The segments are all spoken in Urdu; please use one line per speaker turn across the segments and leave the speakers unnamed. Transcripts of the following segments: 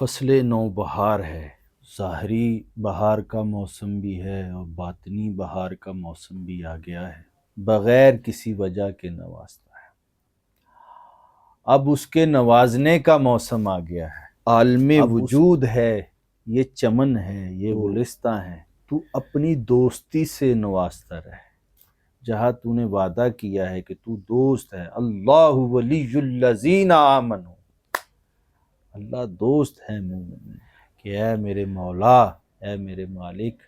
فصل نو بہار ہے، ظاہری بہار کا موسم بھی ہے اور باطنی بہار کا موسم بھی آ گیا ہے، بغیر کسی وجہ کے نوازتا ہے۔ اب اس کے نوازنے کا موسم آ گیا ہے۔ عالم وجود ہے، یہ چمن ہے، یہ گلستاں ہے، تو اپنی دوستی سے نوازتا رہے۔ جہاں تو نے وعدہ کیا ہے کہ تو دوست ہے، اللہ ولی الذین آمنوا، اللہ دوست ہے مومن کہ اے میرے مولا، اے میرے مالک،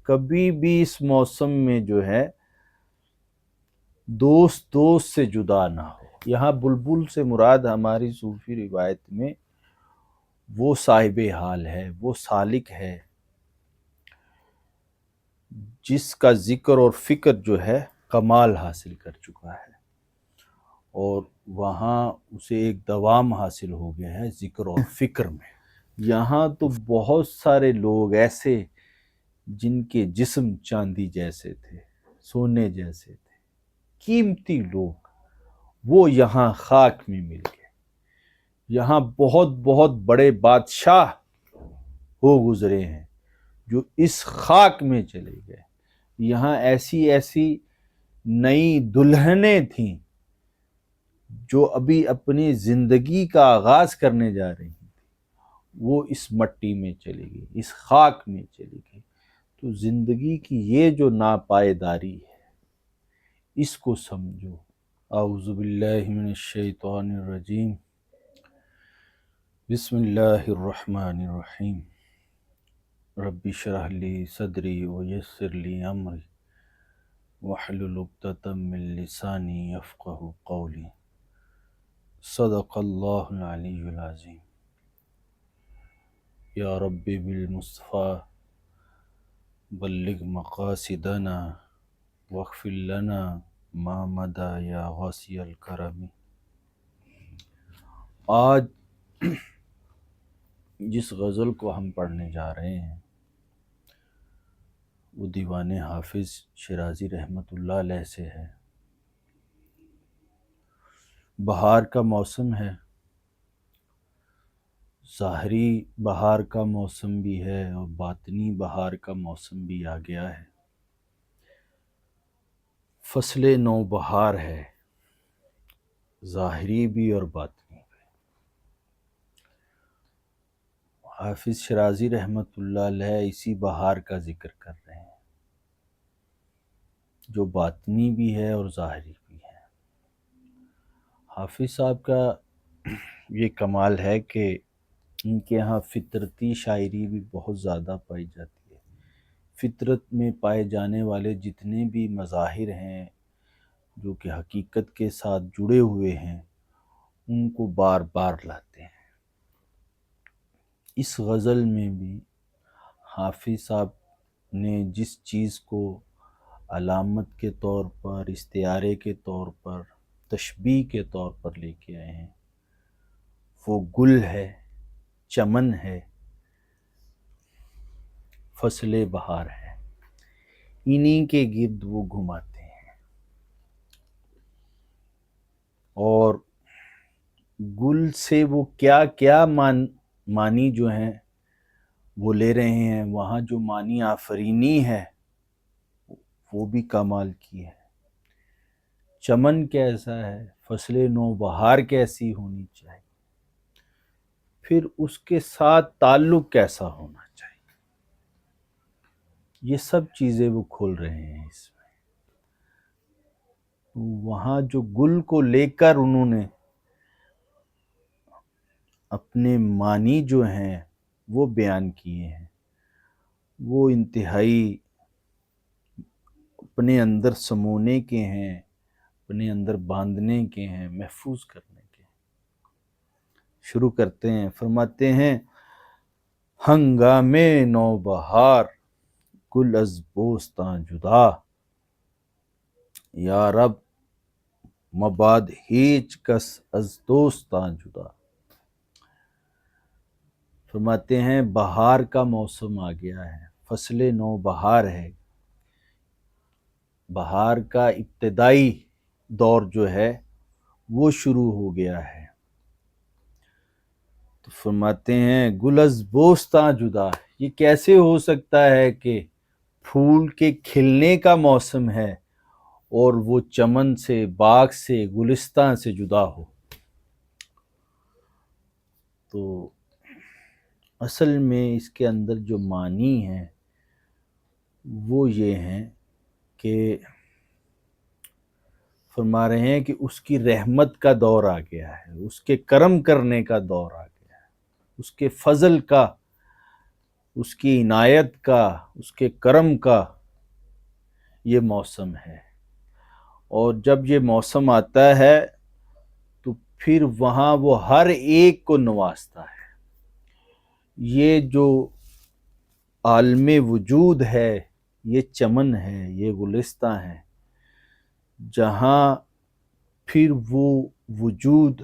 کبھی بھی اس موسم میں جو ہے دوست سے جدا نہ ہو۔ یہاں بلبل سے مراد ہماری صوفی روایت میں وہ صاحب حال ہے، وہ سالک ہے جس کا ذکر اور فکر جو ہے کمال حاصل کر چکا ہے، اور وہاں اسے ایک دوام حاصل ہو گیا ہے ذکر اور فکر میں۔ یہاں تو بہت سارے لوگ ایسے جن کے جسم چاندی جیسے تھے، سونے جیسے تھے، قیمتی لوگ، وہ یہاں خاک میں مل گئے۔ یہاں بہت بہت بڑے بادشاہ ہو گزرے ہیں جو اس خاک میں چلے گئے۔ یہاں ایسی ایسی نئی دلہنیں تھیں جو ابھی اپنی زندگی کا آغاز کرنے جا رہی تھیں، وہ اس مٹی میں چلی گئی، اس خاک میں چلی گئی۔ تو زندگی کی یہ جو ناپائیداری ہے، اس کو سمجھو۔ اعوذ باللہ من الشیطان الرجیم، بسم اللہ الرحمن الرحیم، رب اشرح لی صدری ویسر لی امری واحلل عقدۃ من لسانی یفقہوا قولی۔ صدق اللہ العلی العظیم۔ یا رب بالمصطفیٰ بلغ مقاصدنا واغفر لنا ما مدى یا غاصی الکرم۔ آج جس غزل کو ہم پڑھنے جا رہے ہیں وہ دیوان حافظ شیرازی رحمۃ اللہ علیہ سے ہے۔ بہار کا موسم ہے، ظاہری بہار کا موسم بھی ہے اور باطنی بہار کا موسم بھی آ گیا ہے۔ فصل نو بہار ہے، ظاہری بھی اور باطنی بھی۔ حافظ شیرازی رحمۃ اللہ علیہ اسی بہار کا ذکر کر رہے ہیں جو باطنی بھی ہے اور ظاہری بھی ہے۔ حافظ صاحب کا یہ کمال ہے کہ ان کے ہاں فطرتی شاعری بھی بہت زیادہ پائی جاتی ہے۔ فطرت میں پائے جانے والے جتنے بھی مظاہر ہیں جو کہ حقیقت کے ساتھ جڑے ہوئے ہیں، ان کو بار بار لاتے ہیں۔ اس غزل میں بھی حافظ صاحب نے جس چیز کو علامت کے طور پر، استعارے کے طور پر، تشبیہ کے طور پر لے کے آئے ہیں، وہ گل ہے، چمن ہے، فصل بہار ہے۔ انہی کے گرد وہ گھماتے ہیں، اور گل سے وہ کیا کیا معنی جو ہیں وہ لے رہے ہیں۔ وہاں جو معنی آفرینی ہے وہ بھی کمال کی ہے۔ چمن کیسا ہے، فصل نو بہار کیسی ہونی چاہیے، پھر اس کے ساتھ تعلق کیسا ہونا چاہیے، یہ سب چیزیں وہ کھول رہے ہیں اس میں۔ وہاں جو گل کو لے کر انہوں نے اپنے معنی جو ہیں وہ بیان کیے ہیں، وہ انتہائی اپنے اندر سمونے کے ہیں، اپنے اندر باندھنے کے ہیں، محفوظ کرنے کے ہیں۔ شروع کرتے ہیں، فرماتے ہیں: ہنگام نو بہار گل از بوستاں جدا، یا رب مباد ہیچ کس از دوستاں جدا۔ فرماتے ہیں بہار کا موسم آ گیا ہے، فصل نو بہار ہے۔ بہار کا ابتدائی دور جو ہے وہ شروع ہو گیا ہے۔ تو فرماتے ہیں گل از بوستاں جدا، یہ کیسے ہو سکتا ہے کہ پھول کے کھلنے کا موسم ہے اور وہ چمن سے، باغ سے، گلستان سے جدا ہو؟ تو اصل میں اس کے اندر جو معنی ہیں وہ یہ ہیں کہ فرما رہے ہیں کہ اس کی رحمت کا دور آ گیا ہے، اس کے کرم کرنے کا دور آ گیا ہے، اس کے فضل کا، اس کی عنایت کا، اس کے کرم کا یہ موسم ہے۔ اور جب یہ موسم آتا ہے تو پھر وہاں وہ ہر ایک کو نوازتا ہے۔ یہ جو عالم وجود ہے، یہ چمن ہے، یہ گلستان ہے، جہاں پھر وہ وجود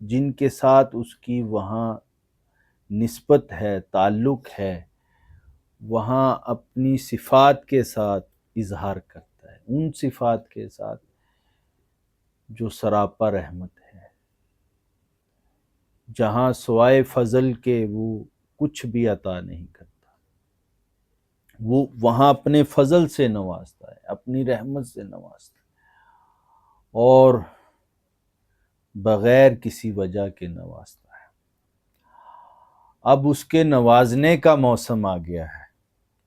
جن کے ساتھ اس کی وہاں نسبت ہے، تعلق ہے، وہاں اپنی صفات کے ساتھ اظہار کرتا ہے، ان صفات کے ساتھ جو سراپا رحمت ہے، جہاں سوائے فضل کے وہ کچھ بھی عطا نہیں کرتا، وہ وہاں اپنے فضل سے نوازتا ہے، اپنی رحمت سے نوازتا ہے، اور بغیر کسی وجہ کے نوازتا ہے۔ اب اس کے نوازنے کا موسم آ گیا ہے،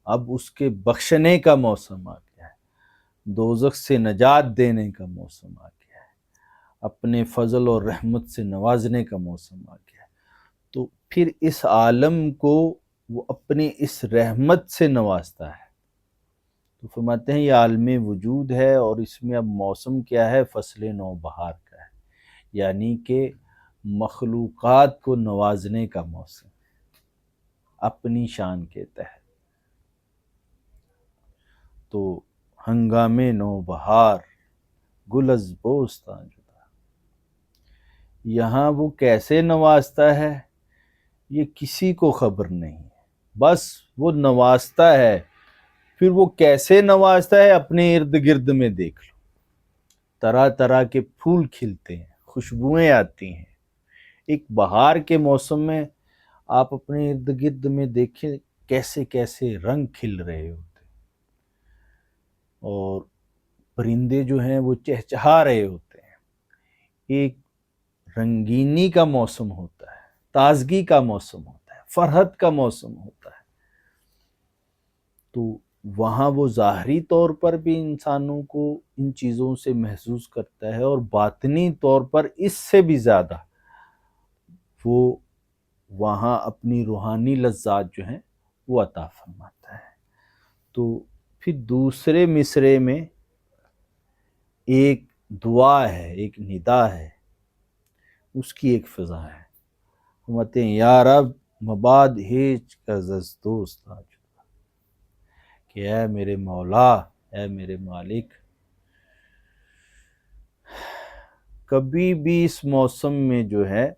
اب اس کے بخشنے کا موسم آ گیا ہے، دوزخ سے نجات دینے کا موسم آ گیا ہے، اپنے فضل اور رحمت سے نوازنے کا موسم آ گیا ہے۔ تو پھر اس عالم کو وہ اپنی اس رحمت سے نوازتا ہے۔ تو فرماتے ہیں یہ عالم وجود ہے، اور اس میں اب موسم کیا ہے؟ فصل نو بہار کا ہے، یعنی کہ مخلوقات کو نوازنے کا موسم اپنی شان کے تحت۔ تو ہنگام نو بہار گل از بوستاں جدا، یہاں وہ کیسے نوازتا ہے یہ کسی کو خبر نہیں ہے، بس وہ نوازتا ہے۔ پھر وہ کیسے نوازتا ہے اپنے ارد گرد میں دیکھ لو، طرح طرح کے پھول کھلتے ہیں، خوشبوئیں آتی ہیں۔ ایک بہار کے موسم میں آپ اپنے ارد گرد میں دیکھیں کیسے کیسے رنگ کھل رہے ہوتے ہیں، اور پرندے جو ہیں وہ چہچہا رہے ہوتے ہیں۔ ایک رنگینی کا موسم ہوتا ہے، تازگی کا موسم ہوتا ہے، فرحت کا موسم ہوتا ہے۔ تو وہاں وہ ظاہری طور پر بھی انسانوں کو ان چیزوں سے محسوس کرتا ہے، اور باطنی طور پر اس سے بھی زیادہ وہ وہاں اپنی روحانی لذات جو ہیں وہ عطا فرماتا ہے۔ تو پھر دوسرے مصرعے میں ایک دعا ہے، ایک ندا ہے، اس کی ایک فضا ہے۔ فرماتے ہیں یا رب مباد ہیچ کا زز دوست آ جدا، کہ اے میرے مولا، اے میرے مالک، کبھی بھی اس موسم میں جو ہے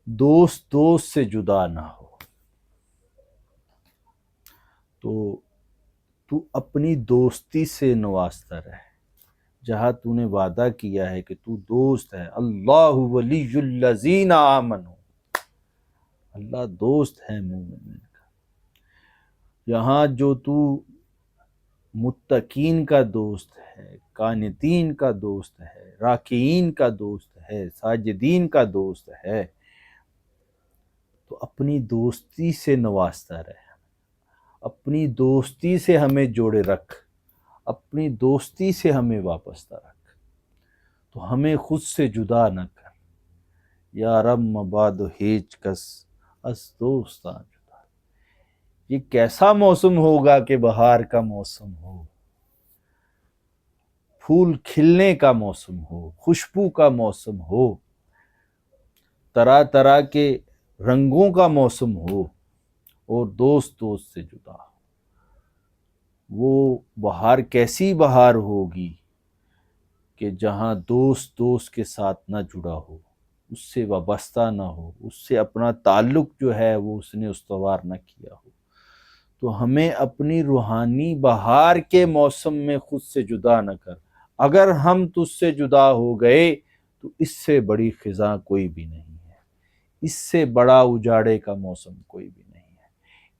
دوست سے جدا نہ ہو۔ تو اپنی دوستی سے نوازتا رہے، جہاں تو نے وعدہ کیا ہے کہ تو دوست ہے۔ اللہ ولی الذین آمنوا، اللہ دوست ہے مومنین کا۔ یہاں جو تو متقین کا دوست ہے، قانتین کا دوست ہے، راکعین کا دوست ہے، ساجدین کا دوست ہے، تو اپنی دوستی سے نوازتا رہے، اپنی دوستی سے ہمیں جوڑے رکھ، اپنی دوستی سے ہمیں وابستہ رکھ، تو ہمیں خود سے جدا نہ کر۔ یا رب مباد ہیچ کس اس دوستاں جدا، یہ کیسا موسم ہوگا کہ بہار کا موسم ہو، پھول کھلنے کا موسم ہو، خوشبو کا موسم ہو، طرح طرح کے رنگوں کا موسم ہو، اور دوست سے جدا ہو۔ وہ بہار کیسی بہار ہوگی کہ جہاں دوست کے ساتھ نہ جڑا ہو، اس سے وابستہ نہ ہو، اس سے اپنا تعلق جو ہے وہ اس نے استوار نہ کیا ہو۔ تو ہمیں اپنی روحانی بہار کے موسم میں خود سے جدا نہ کر۔ اگر ہم تجھ سے جدا ہو گئے تو اس سے بڑی خزاں کوئی بھی نہیں ہے، اس سے بڑا اجاڑے کا موسم کوئی بھی نہیں ہے،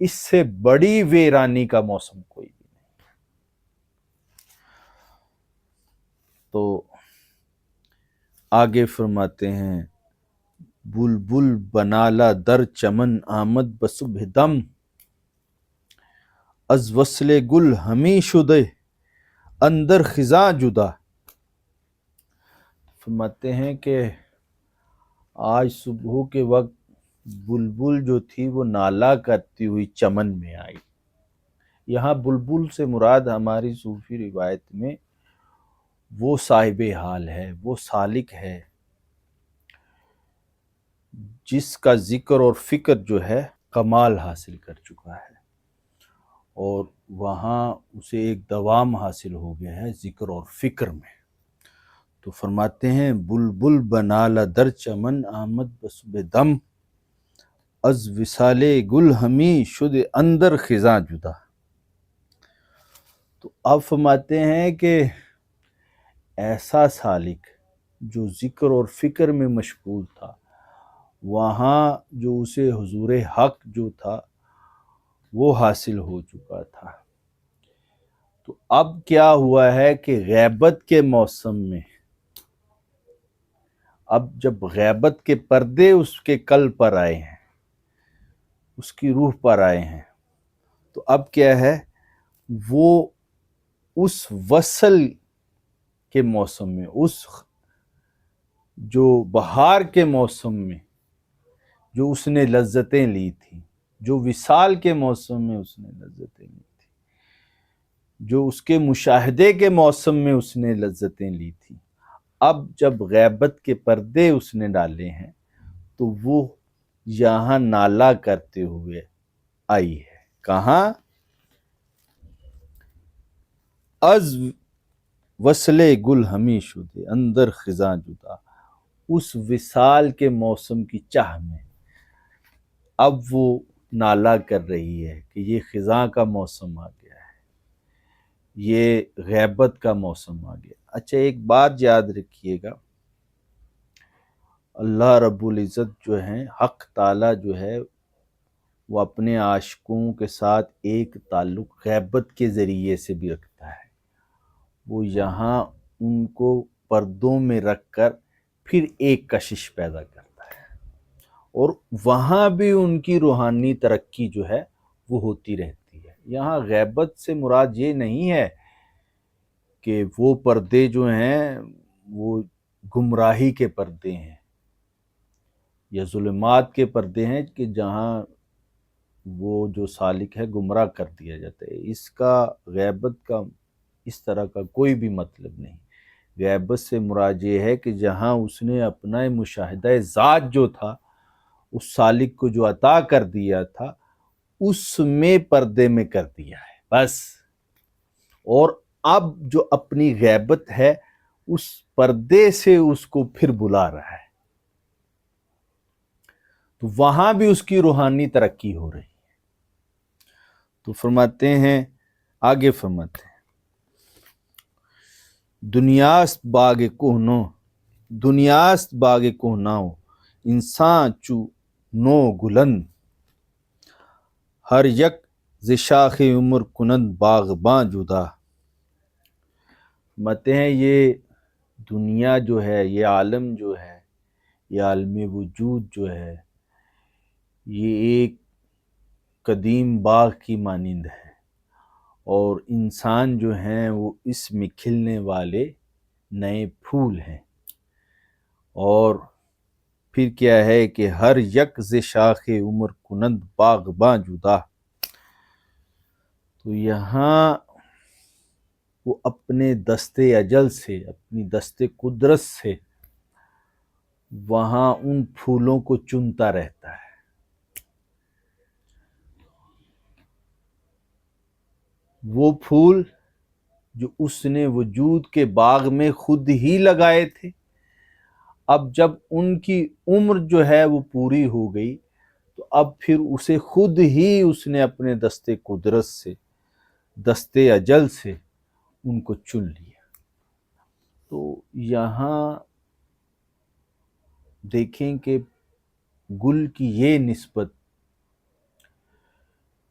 اس سے بڑی ویرانی کا موسم کوئی بھی نہیں۔ تو آگے فرماتے ہیں بلبل بنالا در چمن آمد بصبح دم، از وصل گل ہمی شدے اندر خزاں جدا۔ فرماتے ہیں کہ آج صبح کے وقت بلبل جو تھی وہ نالا کرتی ہوئی چمن میں آئی۔ یہاں بلبل سے مراد ہماری صوفی روایت میں وہ صاحب حال ہے، وہ سالک ہے جس کا ذکر اور فکر جو ہے کمال حاصل کر چکا ہے، اور وہاں اسے ایک دوام حاصل ہو گیا ہے ذکر اور فکر میں۔ تو فرماتے ہیں بلبل بنالا در چمن آمد بصبح دم، از وصال گل ہمی شد اندر خزاں جدا۔ تو اب فرماتے ہیں کہ ایسا سالک جو ذکر اور فکر میں مشغول تھا، وہاں جو اسے حضور حق جو تھا وہ حاصل ہو چکا تھا۔ تو اب کیا ہوا ہے کہ غیبت کے موسم میں، اب جب غیبت کے پردے اس کے قلب پر آئے ہیں، اس کی روح پر آئے ہیں، تو اب کیا ہے، وہ اس وصل کے موسم میں، اس جو بہار کے موسم میں جو اس نے لذتیں لی تھیں، جو وصال کے موسم میں اس نے لذتیں لی تھیں، جو اس کے مشاہدے کے موسم میں اس نے لذتیں لی تھیں، اب جب غیبت کے پردے اس نے ڈالے ہیں تو وہ یہاں نالا کرتے ہوئے آئی ہے۔ کہاں؟ از وصل گل ہمی شدے اندر خزاں جدا، اس وصال کے موسم کی چاہ میں اب وہ نالا کر رہی ہے کہ یہ خزاں کا موسم آ گیا ہے، یہ غیبت کا موسم آ گیا۔ اچھا ایک بات یاد رکھیے گا، اللہ رب العزت جو ہیں، حق تعالیٰ جو ہے، وہ اپنے عاشقوں کے ساتھ ایک تعلق غیبت کے ذریعے سے بھی رکھتا ہے۔ وہ یہاں ان کو پردوں میں رکھ کر پھر ایک کشش پیدا کرتا ہے، اور وہاں بھی ان کی روحانی ترقی جو ہے وہ ہوتی رہتی ہے۔ یہاں غیبت سے مراد یہ نہیں ہے کہ وہ پردے جو ہیں وہ گمراہی کے پردے ہیں یا ظلمات کے پردے ہیں کہ جہاں وہ جو سالک ہے گمراہ کر دیا جاتا ہے۔ اس کا غیبت کا اس طرح کا کوئی بھی مطلب نہیں۔ غیبت سے مراد یہ ہے کہ جہاں اس نے اپنا مشاہدہ ذات جو تھا اس سالک کو جو عطا کر دیا تھا اس میں پردے میں کر دیا ہے بس، اور اب جو اپنی غیبت ہے اس پردے سے اس کو پھر بلا رہا ہے، تو وہاں بھی اس کی روحانی ترقی ہو رہی ہے۔ تو فرماتے ہیں، آگے فرماتے ہیں دنیاست باغ کوہنو، دنیاست باغ کوہناؤ انسان چو نو گلن، ہر یک ز شاخ عمر کنند باغباں جدا۔ فرماتے ہیں یہ دنیا جو ہے، یہ عالم جو ہے، یہ عالم وجود جو ہے، یہ ایک قدیم باغ کی مانند ہے، اور انسان جو ہیں وہ اس میں کھلنے والے نئے پھول ہیں، اور پھر کیا ہے کہ ہر یک ز شاخ عمر کنند باغباں جدا۔ تو یہاں وہ اپنے دست اجل سے، اپنی دست قدرت سے وہاں ان پھولوں کو چنتا رہتا ہے۔ وہ پھول جو اس نے وجود کے باغ میں خود ہی لگائے تھے، اب جب ان کی عمر جو ہے وہ پوری ہو گئی تو اب پھر اسے خود ہی اس نے اپنے دست قدرت سے، دست اجل سے ان کو چن لیا۔ تو یہاں دیکھیں کہ گل کی یہ نسبت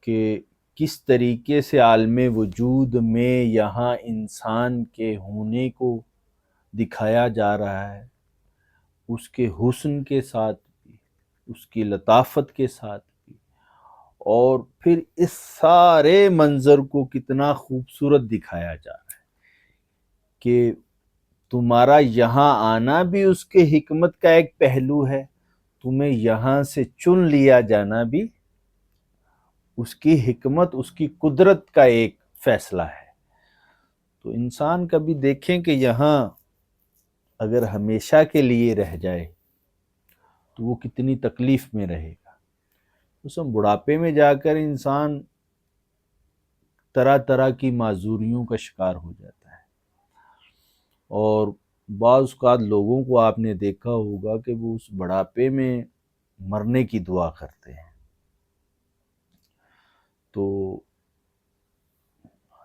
کہ کس طریقے سے عالم وجود میں یہاں انسان کے ہونے کو دکھایا جا رہا ہے، اس کے حسن کے ساتھ بھی، اس کی لطافت کے ساتھ بھی، اور پھر اس سارے منظر کو کتنا خوبصورت دکھایا جا رہا ہے کہ تمہارا یہاں آنا بھی اس کے حکمت کا ایک پہلو ہے، تمہیں یہاں سے چن لیا جانا بھی اس کی حکمت، اس کی قدرت کا ایک فیصلہ ہے۔ تو انسان کبھی دیکھیں کہ یہاں اگر ہمیشہ کے لیے رہ جائے تو وہ کتنی تکلیف میں رہے گا۔ اس بڑھاپے میں جا کر انسان طرح طرح کی معذوریوں کا شکار ہو جاتا ہے، اور بعض اوقات لوگوں کو آپ نے دیکھا ہوگا کہ وہ اس بڑھاپے میں مرنے کی دعا کرتے ہیں۔ تو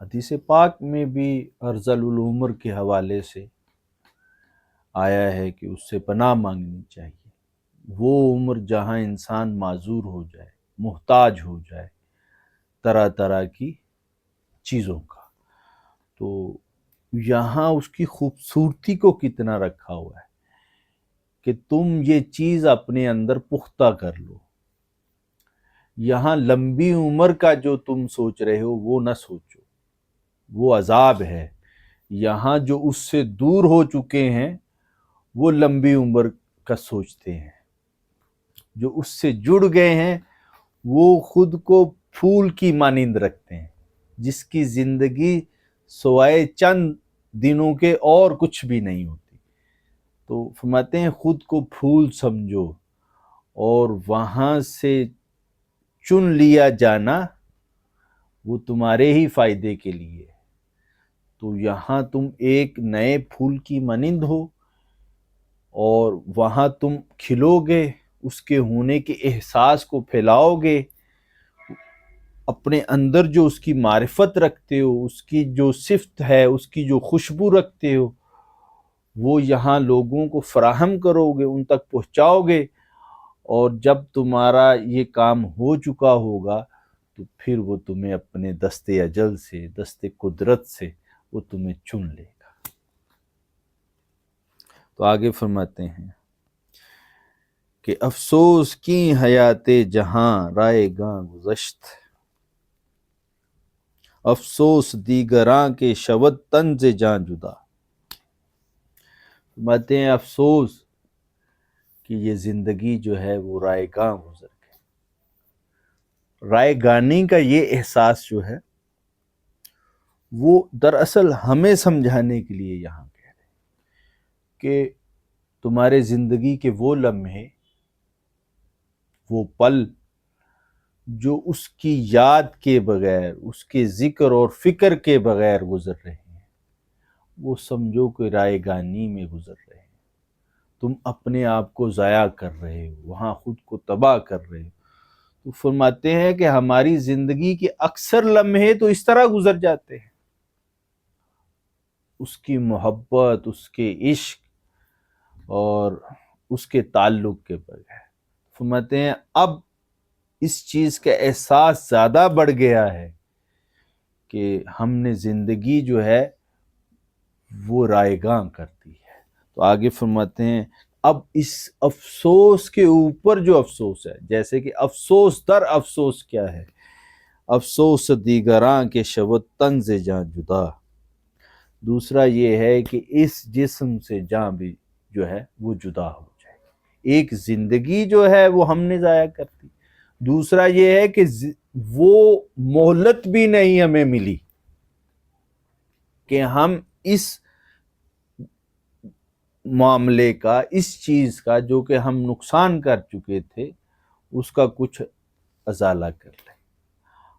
حدیث پاک میں بھی ارذل العمر کے حوالے سے آیا ہے کہ اس سے پناہ مانگنی چاہیے، وہ عمر جہاں انسان معذور ہو جائے، محتاج ہو جائے طرح طرح کی چیزوں کا۔ تو یہاں اس کی خوبصورتی کو کتنا رکھا ہوا ہے کہ تم یہ چیز اپنے اندر پختہ کر لو۔ یہاں لمبی عمر کا جو تم سوچ رہے ہو وہ نہ سوچو، وہ عذاب ہے۔ یہاں جو اس سے دور ہو چکے ہیں وہ لمبی عمر کا سوچتے ہیں، جو اس سے جڑ گئے ہیں وہ خود کو پھول کی مانند رکھتے ہیں، جس کی زندگی سوائے چند دنوں کے اور کچھ بھی نہیں ہوتی۔ تو فرماتے ہیں خود کو پھول سمجھو، اور وہاں سے چن لیا جانا وہ تمہارے ہی فائدے کے لیے۔ تو یہاں تم ایک نئے پھول کی مانند ہو، اور وہاں تم کھلو گے، اس کے ہونے کے احساس کو پھیلاؤ گے، اپنے اندر جو اس کی معرفت رکھتے ہو، اس کی جو صفت ہے، اس کی جو خوشبو رکھتے ہو، وہ یہاں لوگوں کو فراہم کرو گے، ان تک پہنچاؤ گے، اور جب تمہارا یہ کام ہو چکا ہوگا تو پھر وہ تمہیں اپنے دست اجل سے، دست قدرت سے وہ تمہیں چن لے گا۔ تو آگے فرماتے ہیں کہ افسوس کی حیات جہاں رائے گاں گذشت، افسوس دیگراں کے شود طنز جاں جدا۔ فرماتے ہیں افسوس کہ یہ زندگی جو ہے وہ رائے گاں گزر گئی۔ رائے گانی کا یہ احساس جو ہے وہ دراصل ہمیں سمجھانے کے لیے یہاں کہہ رہے ہیں کہ تمہارے زندگی کے وہ لمحے، وہ پل جو اس کی یاد کے بغیر، اس کے ذکر اور فکر کے بغیر گزر رہے ہیں، وہ سمجھو کہ رائے گانی میں گزر رہے ہیں۔ تم اپنے آپ کو ضائع کر رہے ہو، وہاں خود کو تباہ کر رہے ہو۔ تو فرماتے ہیں کہ ہماری زندگی کے اکثر لمحے تو اس طرح گزر جاتے ہیں، اس کی محبت، اس کے عشق اور اس کے تعلق کے بغیر۔ فرماتے ہیں اب اس چیز کا احساس زیادہ بڑھ گیا ہے کہ ہم نے زندگی جو ہے وہ رائے گاں کر دی ہے۔ تو آگے فرماتے ہیں اب اس افسوس کے اوپر جو افسوس ہے، جیسے کہ افسوس در افسوس کیا ہے؟ افسوس دیگراں کے شود طنز جاں جدا۔ دوسرا یہ ہے کہ اس جسم سے جاں بھی جو ہے وہ جدا ہو جائے۔ ایک زندگی جو ہے وہ ہم نے ضائع کر دی، دوسرا یہ ہے کہ وہ مہلت بھی نہیں ہمیں ملی کہ ہم اس معاملے کا، اس چیز کا جو کہ ہم نقصان کر چکے تھے، اس کا کچھ ازالہ کر لیں۔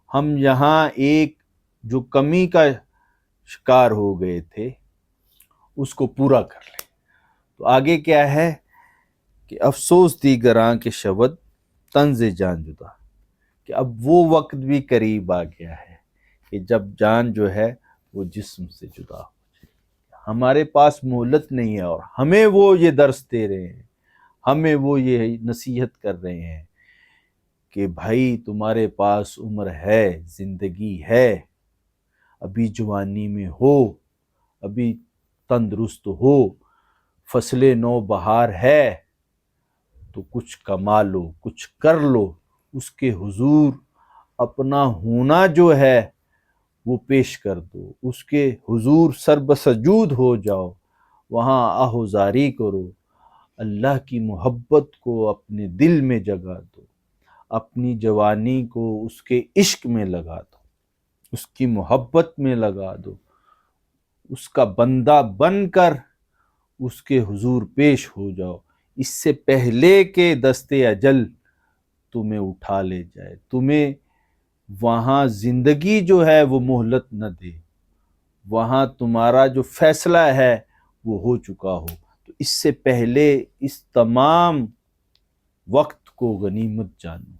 ہم یہاں ایک جو کمی کا شکار ہو گئے تھے اس کو پورا کر لیں۔ تو آگے کیا ہے کہ افسوس دیگراں کے شود طنز جان جدا، کہ اب وہ وقت بھی قریب آ گیا ہے کہ جب جان جو ہے وہ جسم سے جدا ہو جائے۔ ہمارے پاس مہلت نہیں ہے، اور ہمیں وہ یہ درس دے رہے ہیں، ہمیں وہ یہ نصیحت کر رہے ہیں کہ بھائی تمہارے پاس عمر ہے، زندگی ہے، ابھی جوانی میں ہو، ابھی تندرست ہو، فصل نو بہار ہے، تو کچھ کما لو، کچھ کر لو، اس کے حضور اپنا ہونا جو ہے وہ پیش کر دو، اس کے حضور سر بسجود ہو جاؤ، وہاں آہوزاری کرو، اللہ کی محبت کو اپنے دل میں جگا دو، اپنی جوانی کو اس کے عشق میں لگا دو، اس کی محبت میں لگا دو، اس کا بندہ بن کر اس کے حضور پیش ہو جاؤ، اس سے پہلے کہ دست اجل تمہیں اٹھا لے جائے، تمہیں وہاں زندگی جو ہے وہ مہلت نہ دے، وہاں تمہارا جو فیصلہ ہے وہ ہو چکا ہو، تو اس سے پہلے اس تمام وقت کو غنیمت جانو،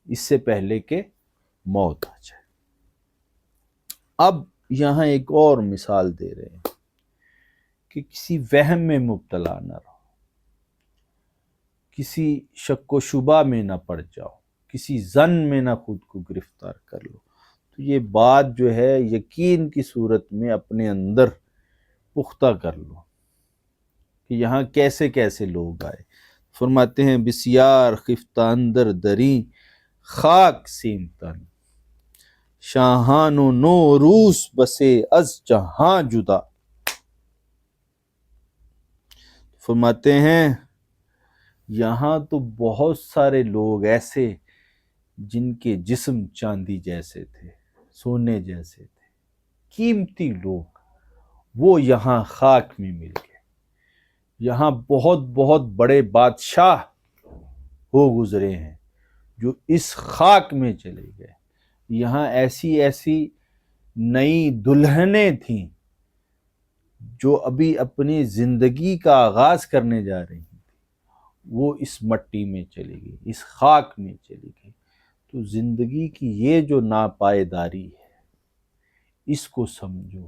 اس سے پہلے کہ موت آ جائے۔ اب یہاں ایک اور مثال دے رہے ہیں کہ کسی وہم میں مبتلا نہ رہو، کسی شک و شبہ میں نہ پڑ جاؤ، کسی ظن میں نہ خود کو گرفتار کر لو۔ تو یہ بات جو ہے یقین کی صورت میں اپنے اندر پختہ کر لو کہ یہاں کیسے کیسے لوگ آئے۔ فرماتے ہیں بسیار خفتہ اندر دری خاک سیم تن، شاہان و نو روس بسے از جہاں جدا۔ فرماتے ہیں یہاں تو بہت سارے لوگ ایسے جن کے جسم چاندی جیسے تھے، سونے جیسے تھے، قیمتی لوگ، وہ یہاں خاک میں مل گئے۔ یہاں بہت بہت بڑے بادشاہ ہو گزرے ہیں جو اس خاک میں چلے گئے۔ یہاں ایسی ایسی نئی دلہنیں تھیں جو ابھی اپنی زندگی کا آغاز کرنے جا رہی تھیں، وہ اس مٹی میں چلی گئی، اس خاک میں چلی گئی۔ تو زندگی کی یہ جو ناپائیداری ہے اس کو سمجھو،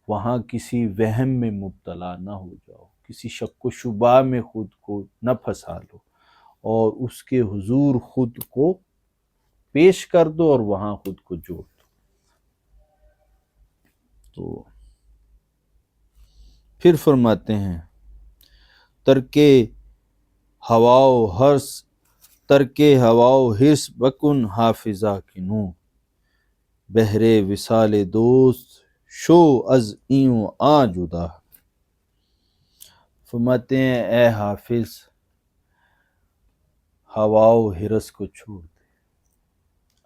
وہاں کسی وہم میں مبتلا نہ ہو جاؤ، کسی شک و شبہ میں خود کو نہ پھنسا لو، اور اس کے حضور خود کو پیش کر دو اور وہاں خود کو جوڑ دو۔ تو پھر فرماتے ہیں ترک ہواؤ ہرس، ترک ہواؤ ہرس بکن حافظہ کنو، بہر وصال دوست شو از ایوں آ جدا۔ فرماتے ہیں اے حافظ ہواؤ ہرس کو چھوڑ دے،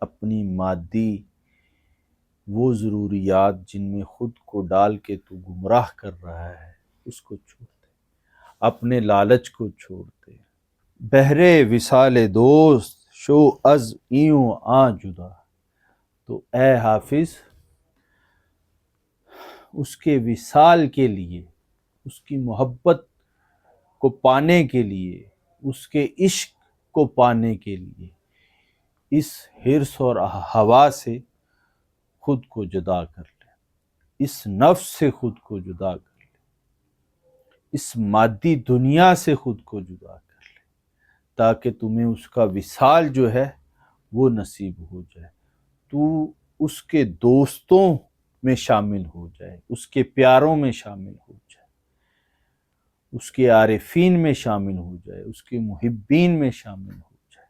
اپنی مادی وہ ضروریات جن میں خود کو ڈال کے تو گمراہ کر رہا ہے اس کو چھوڑ دے، اپنے لالچ کو چھوڑ دے۔ بہر وصال دوست شو از ایوں آ جدا، تو اے حافظ اس کے وصال کے لیے، اس کی محبت کو پانے کے لیے، اس کے عشق کو پانے کے لیے اس حرص اور ہوا سے خود کو جدا کر لے، اس نفس سے خود کو جدا کر لے، اس مادی دنیا سے خود کو جدا کر لے، تاکہ تمہیں اس کا وصال جو ہے وہ نصیب ہو جائے، تو اس کے دوستوں میں شامل ہو جائے، اس کے پیاروں میں شامل ہو جائے، اس کے عارفین میں شامل ہو جائے، اس کے محبین میں شامل ہو جائے،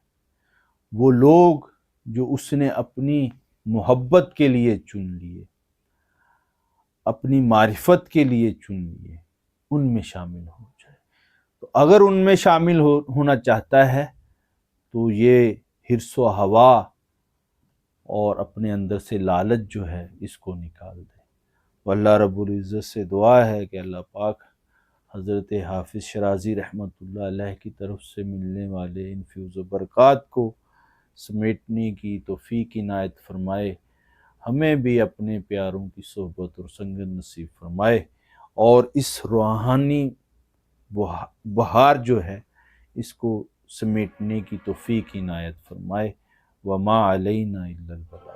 وہ لوگ جو اس نے اپنی محبت کے لیے چن لیے، اپنی معرفت کے لیے چن لیے، ان میں شامل ہو جائے۔ تو اگر ان میں شامل ہونا چاہتا ہے تو یہ حرص و ہوا اور اپنے اندر سے لالچ جو ہے اس کو نکال دے۔ واللہ رب العزت سے دعا ہے کہ اللہ پاک حضرت حافظ شرازی رحمۃ اللہ علیہ کی طرف سے ملنے والے ان فیض و برکات کو سمیٹنے کی توفیق عنایت فرمائے، ہمیں بھی اپنے پیاروں کی صحبت اور سنگت نصیب فرمائے، اور اس روحانی بہار جو ہے اس کو سمیٹنے کی توفیق عنایت فرمائے۔ وما علینا الا البلاغ۔